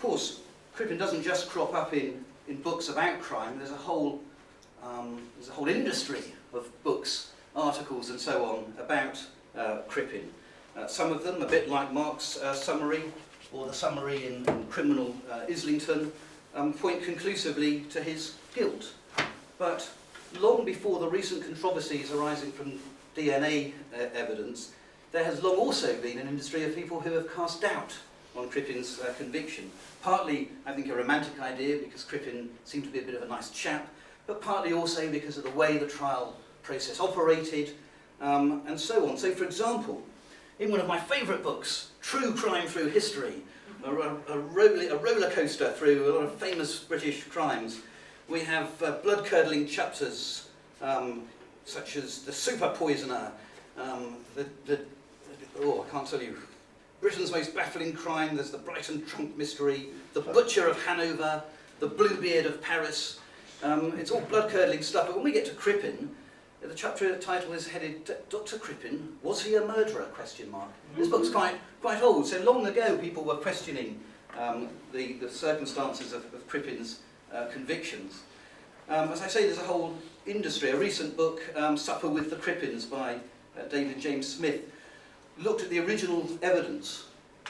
course, Crippen doesn't just crop up in books about crime. There's a whole industry of books, articles and so on about Crippen. Some of them, a bit like Mark's summary, or the summary in Criminal Islington, point conclusively to his guilt. But long before the recent controversies arising from DNA evidence, there has long also been an industry of people who have cast doubt on Crippen's conviction. Partly, I think, a romantic idea because Crippen seemed to be a bit of a nice chap, but partly also because of the way the trial process operated, and so on. So, for example, in one of my favourite books, True Crime Through History, a roller coaster through a lot of famous British crimes, we have blood-curdling chapters such as The Super Poisoner, I can't tell you, Britain's Most Baffling Crime, there's the Brighton Trunk Mystery, The Butcher of Hanover, The Bluebeard of Paris. It's all blood-curdling stuff, but when we get to Crippen, the chapter title is headed, Dr Crippen, was he a murderer? ? This book's quite old, so long ago people were questioning the circumstances of Crippen's convictions. As I say, there's a whole industry. A recent book, Supper with the Crippens by David James Smith, looked at the original evidence,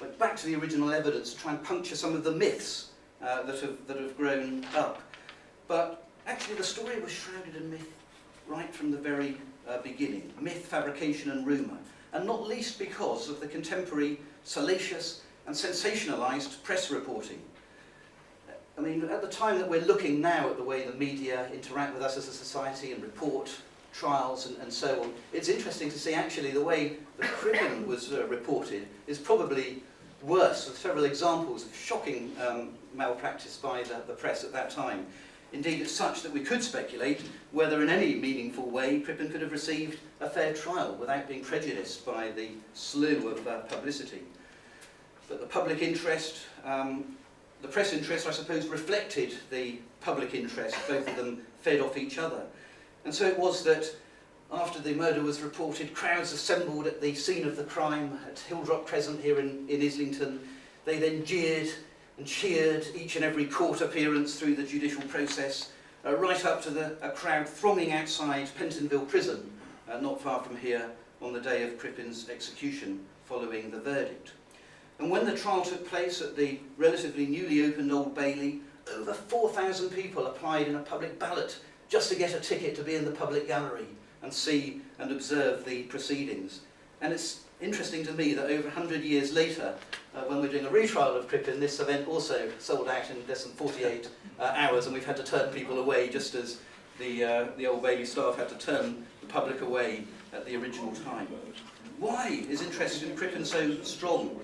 went back to the original evidence to try and puncture some of the myths that have grown up. But actually the story was shrouded in myth right from the very beginning. Myth, fabrication and rumour. And not least because of the contemporary salacious and sensationalised press reporting. I mean, at the time that we're looking now at the way the media interact with us as a society and report trials and so on, it's interesting to see actually the way that Crippen was reported is probably worse, with several examples of shocking malpractice by the press at that time. Indeed, it's such that we could speculate whether in any meaningful way Crippen could have received a fair trial without being prejudiced by the slew of publicity. But the public interest, the press interest, I suppose, reflected the public interest. Both of them fed off each other. And so it was that after the murder was reported, crowds assembled at the scene of the crime at Hilldrop Crescent here in Islington. They then jeered and cheered each and every court appearance through the judicial process, right up to a crowd thronging outside Pentonville Prison, not far from here, on the day of Crippen's execution following the verdict. And when the trial took place at the relatively newly opened Old Bailey, over 4,000 people applied in a public ballot just to get a ticket to be in the public gallery and see and observe the proceedings. And it's interesting to me that over 100 years later, when we're doing a retrial of Crippen, this event also sold out in less than 48 hours, and we've had to turn people away just as the Old Bailey staff had to turn the public away at the original time. Why is interest in Crippen so strong?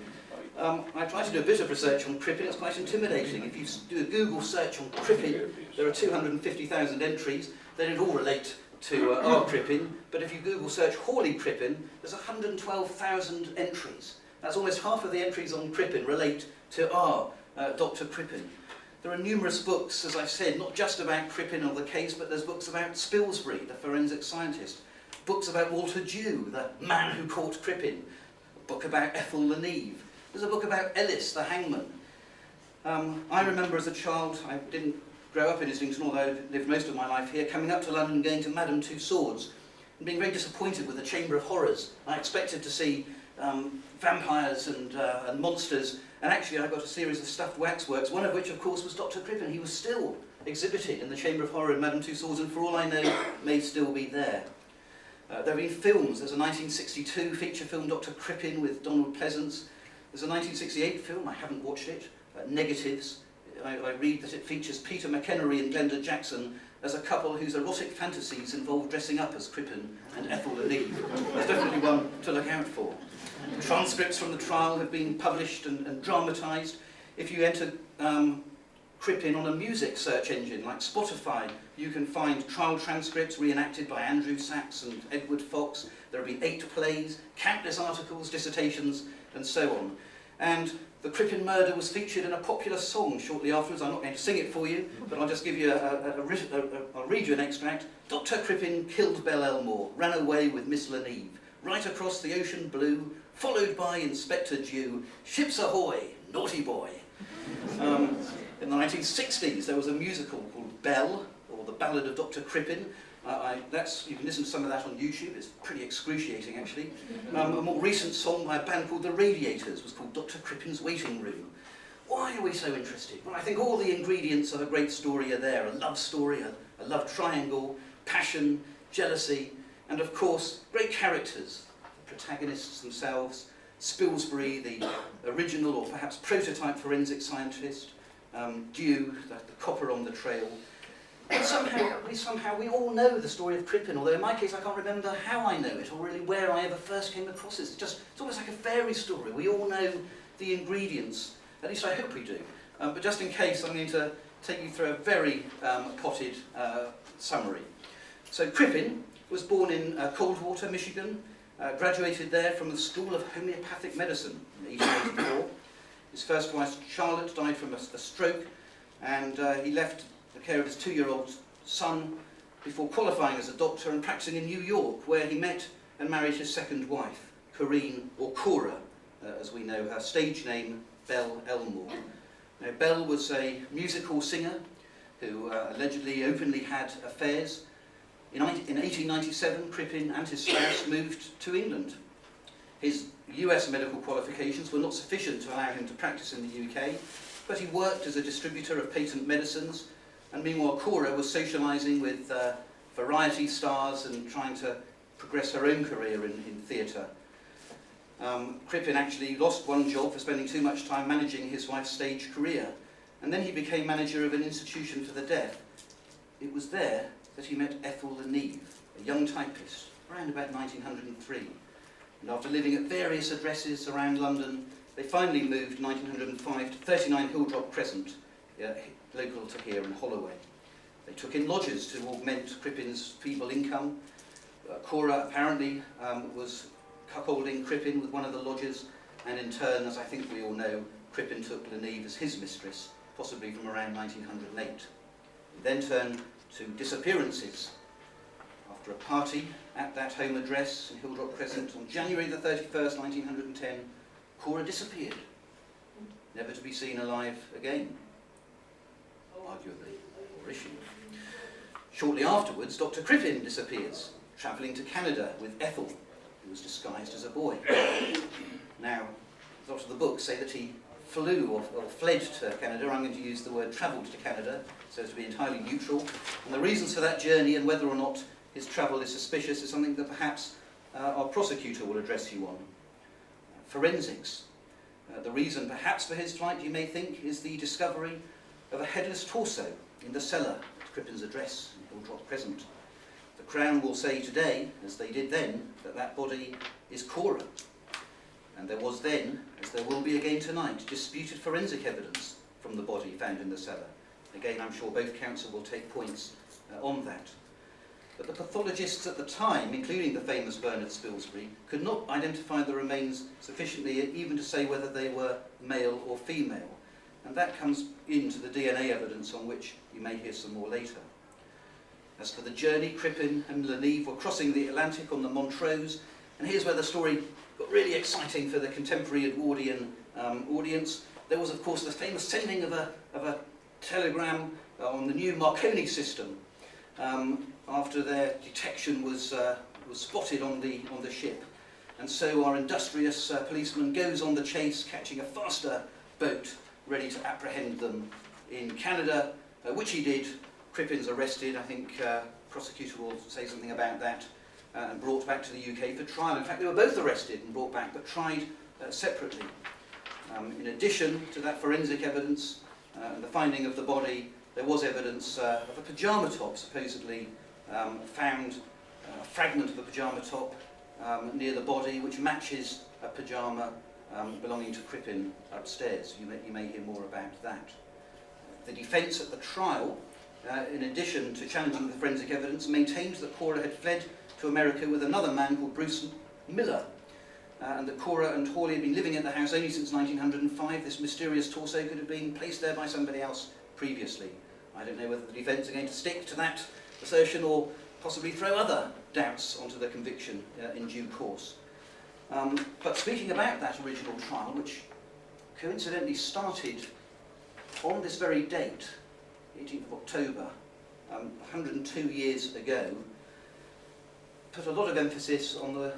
I tried to do a bit of research on Crippen. It's quite intimidating. If you do a Google search on Crippen, there are 250,000 entries. They don't all relate to our Crippen, but if you Google search Hawley Crippen, there's 112,000 entries. That's almost half of the entries on Crippen relate to our Dr Crippen. There are numerous books, as I've said, not just about Crippen or the case, but there's books about Spilsbury, the forensic scientist, books about Walter Dew, the man who caught Crippen, a book about Ethel Leneve. There's a book about Ellis, the hangman. I remember as a child, I didn't grow up in Islington, although I lived most of my life here, coming up to London, going to Madame Tussauds, and being very disappointed with the Chamber of Horrors. I expected to see vampires and monsters, and actually I got a series of stuffed waxworks, one of which, of course, was Dr Crippen. He was still exhibited in the Chamber of Horror in Madame Tussauds, and for all I know, may still be there. There have been films. There's a 1962 feature film, Dr Crippen, with Donald Pleasance. There's a 1968 film, I haven't watched it, Negatives. I read that it features Peter McEnery and Glenda Jackson as a couple whose erotic fantasies involve dressing up as Crippen and Ethel Leneve. There's definitely one to look out for. Transcripts from the trial have been published and dramatised. If you enter Crippen on a music search engine like Spotify, you can find trial transcripts reenacted by Andrew Sachs and Edward Fox. There have been 8 plays, countless articles, dissertations, and so on. And the Crippen murder was featured in a popular song shortly afterwards. I'm not going to sing it for you, but I'll just give you I'll read you an extract. Dr Crippen killed Belle Elmore, ran away with Miss Leneve, right across the ocean blue, followed by Inspector Dew. Ships ahoy, naughty boy. 1960s, there was a musical called Belle, or The Ballad of Dr Crippen. You can listen to some of that on YouTube. It's pretty excruciating, actually. A more recent song by a band called The Radiators was called Dr Crippen's Waiting Room. Why are we so interested? Well, I think all the ingredients of a great story are there. A love story, a love triangle, passion, jealousy, and of course, great characters. The protagonists themselves, Spilsbury, the original or perhaps prototype forensic scientist, Dew, the copper on the trail. And somehow we all know the story of Crippen, although in my case I can't remember how I know it or really where I ever first came across it. It's almost like a fairy story. We all know the ingredients, at least I hope we do. But just in case, I'm going to take you through a very potted summary. So Crippen was born in Coldwater, Michigan, graduated there from the School of Homeopathic Medicine in 1884. His first wife, Charlotte, died from a stroke, and he left the care of his 2-year-old son before qualifying as a doctor and practicing in New York, where he met and married his second wife, Corinne, or Cora, as we know her stage name, Belle Elmore. Now, Belle was a musical singer who allegedly openly had affairs. In 1897, Crippen and his spouse moved to England. His US medical qualifications were not sufficient to allow him to practice in the UK, but he worked as a distributor of patent medicines, and meanwhile Cora was socialising with variety stars and trying to progress her own career in theatre. Crippen actually lost one job for spending too much time managing his wife's stage career, and then he became manager of an institution for the deaf. It was there that he met Ethel Leneve, a young typist, around about 1903. And after living at various addresses around London, they finally moved in 1905 to 39 Hilldrop Crescent, local to here in Holloway. They took in lodgers to augment Crippen's feeble income. Cora apparently was cuckolding Crippen with one of the lodgers, and in turn, as I think we all know, Crippen took Leneve as his mistress, possibly from around 1908. He then turned to disappearances. After a party at that home address in Hilldrop Crescent on January the 31st, 1910, Cora disappeared, never to be seen alive again, arguably, or is she? Shortly afterwards, Dr Crippen disappears, travelling to Canada with Ethel, who was disguised as a boy. Now, a lot of the books say that he flew or fled to Canada. I'm going to use the word travelled to Canada, so as to be entirely neutral. And the reasons for that journey and whether or not his travel is suspicious is something that perhaps our prosecutor will address you on. Forensics. The reason perhaps for his flight, you may think, is the discovery of a headless torso in the cellar at Crippen's address in Hilldrop Crescent. The Crown will say today, as they did then, that that body is Cora. And there was then, as there will be again tonight, disputed forensic evidence from the body found in the cellar. Again, I'm sure both counsel will take points on that. But the pathologists at the time, including the famous Bernard Spilsbury, could not identify the remains sufficiently even to say whether they were male or female. And that comes into the DNA evidence on which you may hear some more later. As for the journey, Crippen and Leneve were crossing the Atlantic on the Montrose, and here's where the story got really exciting for the contemporary Edwardian audience. There was, of course, the famous sending of a telegram on the new Marconi system after their detection was spotted on the ship. And so our industrious policeman goes on the chase, catching a faster boat, ready to apprehend them in Canada, which he did. Crippen's arrested. I think prosecutor will say something about that, and brought back to the UK for trial. In fact, they were both arrested and brought back, but tried separately. In addition to that forensic evidence and the finding of the body, there was evidence of a pyjama top, supposedly found, a fragment of a pyjama top near the body, which matches a pyjama belonging to Crippen upstairs. You may hear more about that. The defence at the trial, in addition to challenging the forensic evidence, maintained that Cora had fled to America with another man called Bruce Miller, and that Cora and Hawley had been living at the house only since 1905. This mysterious torso could have been placed there by somebody else previously. I don't know whether the defence are going to stick to that assertion or possibly throw other doubts onto the conviction in due course. But speaking about that original trial, which coincidentally started on this very date, 18th of October, 102 years ago, put a lot of emphasis on the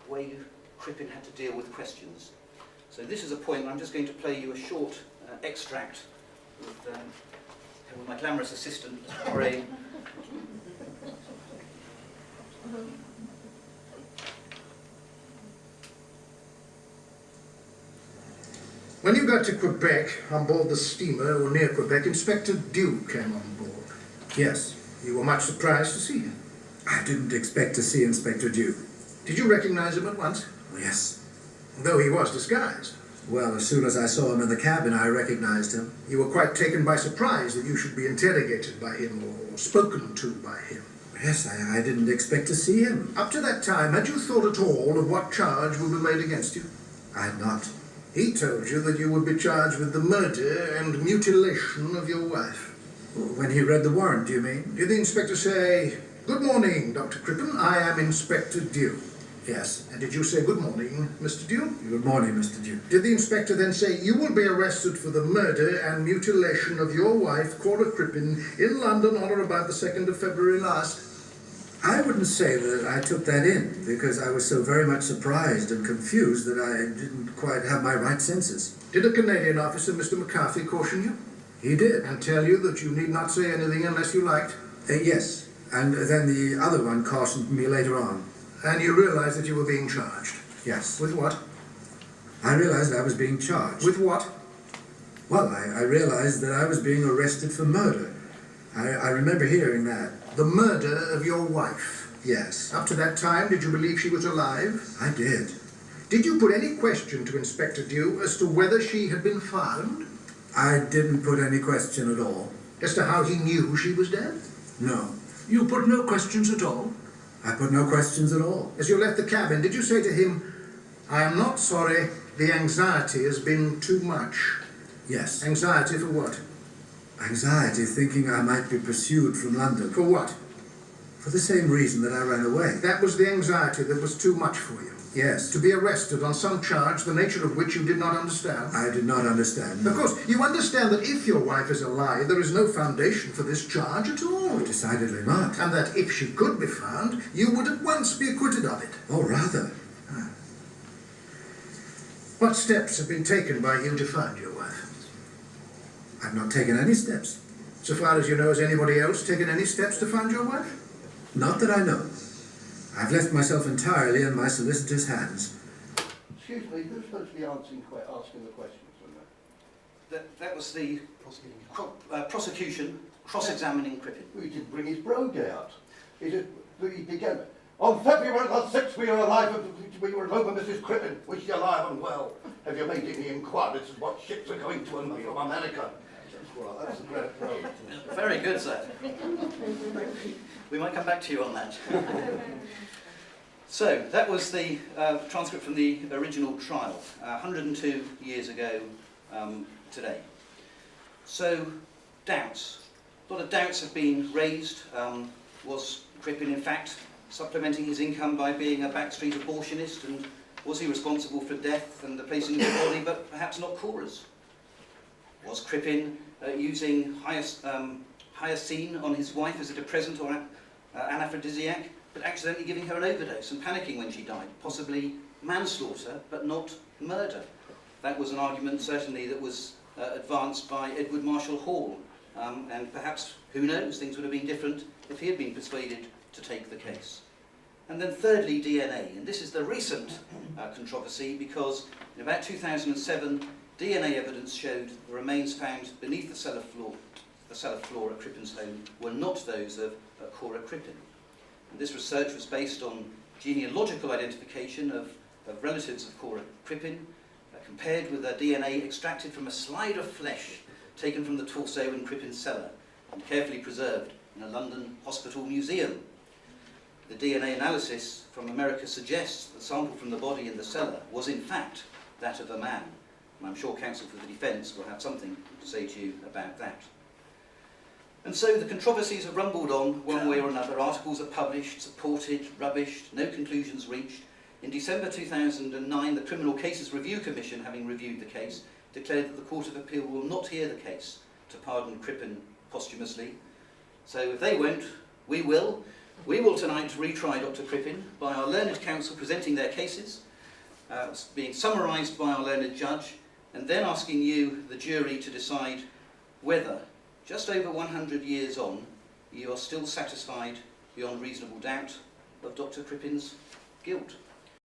way Crippen had to deal with questions. So this is a point where I'm just going to play you a short extract with my glamorous assistant, Ray. When you got to Quebec, on board the steamer, or near Quebec, Inspector Dew came on board. Yes. You were much surprised to see him. I didn't expect to see Inspector Dew. Did you recognize him at once? Yes. Though he was disguised. Well, as soon as I saw him in the cabin, I recognized him. You were quite taken by surprise that you should be interrogated by him or spoken to by him. Yes, I didn't expect to see him. Up to that time, had you thought at all of what charge would be made against you? I had not. He told you that you would be charged with the murder and mutilation of your wife. When he read the warrant, do you mean? Did the inspector say, "Good morning, Dr Crippen, I am Inspector Dew"? Yes. And did you say, "Good morning, Mr. Dew"? Good morning, Mr. Dew. Did the inspector then say, "You will be arrested for the murder and mutilation of your wife, Cora Crippen, in London on or about the 2nd of February last"? I wouldn't say that I took that in, because I was so very much surprised and confused that I didn't quite have my right senses. Did a Canadian officer, Mr. McCarthy, caution you? He did. And tell you that you need not say anything unless you liked? Yes. And then the other one cautioned me later on. And you realized that you were being charged? Yes. With what? I realized I was being charged. With what? Well, I realized that I was being arrested for murder. I remember hearing that. The murder of your wife? Yes. Up to that time, did you believe she was alive? I did. Did you put any question to Inspector Dew as to whether she had been found? I didn't put any question at all. As to how he knew she was dead? No. You put no questions at all? I put no questions at all. As you left the cabin, did you say to him, "I am not sorry, the anxiety has been too much"? Yes. Anxiety for what? Anxiety, thinking I might be pursued from London. For what? For the same reason that I ran away. That was the anxiety that was too much for you? Yes. To be arrested on some charge, the nature of which you did not understand? I did not understand. Of course, you understand that if your wife is alive, there is no foundation for this charge at all. Decidedly not. And that if she could be found, you would at once be acquitted of it. Oh, rather. What steps have been taken by you to find your wife? I've not taken any steps. So far as you know, has anybody else taken any steps to find your wife? Not that I know. I've left myself entirely in my solicitor's hands. Excuse me, who's supposed to be asking the questions on that? That was the prosecution cross-examining Crippen. He didn't bring his brogue out. He began, "On February the 6th we were alive, we were over Mrs. Crippen, was she alive and well? Have you made any inquiries as what ships are going to and from America?" Well, that's a great brogue. Very good, sir. We might come back to you on that. So, that was the transcript from the original trial, 102 years ago today. So, doubts. A lot of doubts have been raised. Was Crippen, in fact, supplementing his income by being a backstreet abortionist, and was he responsible for death and the placing of the body, but perhaps not Cora's? Was Crippen using hyoscine on his wife as a depressant or anaphrodisiac, but accidentally giving her an overdose and panicking when she died? Possibly manslaughter, but not murder. That was an argument, certainly, that was advanced by Edward Marshall Hall, and perhaps, who knows, things would have been different if he had been persuaded to take the case. And then thirdly, DNA, and this is the recent controversy, because in about 2007, DNA evidence showed the remains found beneath the cellar floor at Crippen's home were not those of Cora Crippen. And this research was based on genealogical identification of relatives of Cora Crippen, compared with DNA extracted from a slide of flesh taken from the torso in Crippen's cellar and carefully preserved in a London hospital museum. The DNA analysis from America suggests the sample from the body in the cellar was in fact that of a man. And I'm sure counsel for the defence will have something to say to you about that. And so the controversies have rumbled on one way or another. Articles are published, supported, rubbished, no conclusions reached. In December 2009, the Criminal Cases Review Commission, having reviewed the case, declared that the Court of Appeal will not hear the case to pardon Crippen posthumously. So if they won't, we will. We will tonight retry Dr Crippen by our learned counsel presenting their cases, being summarised by our learned judge, and then asking you, the jury, to decide whether, just over 100 years on, you are still satisfied beyond reasonable doubt of Dr Crippen's guilt.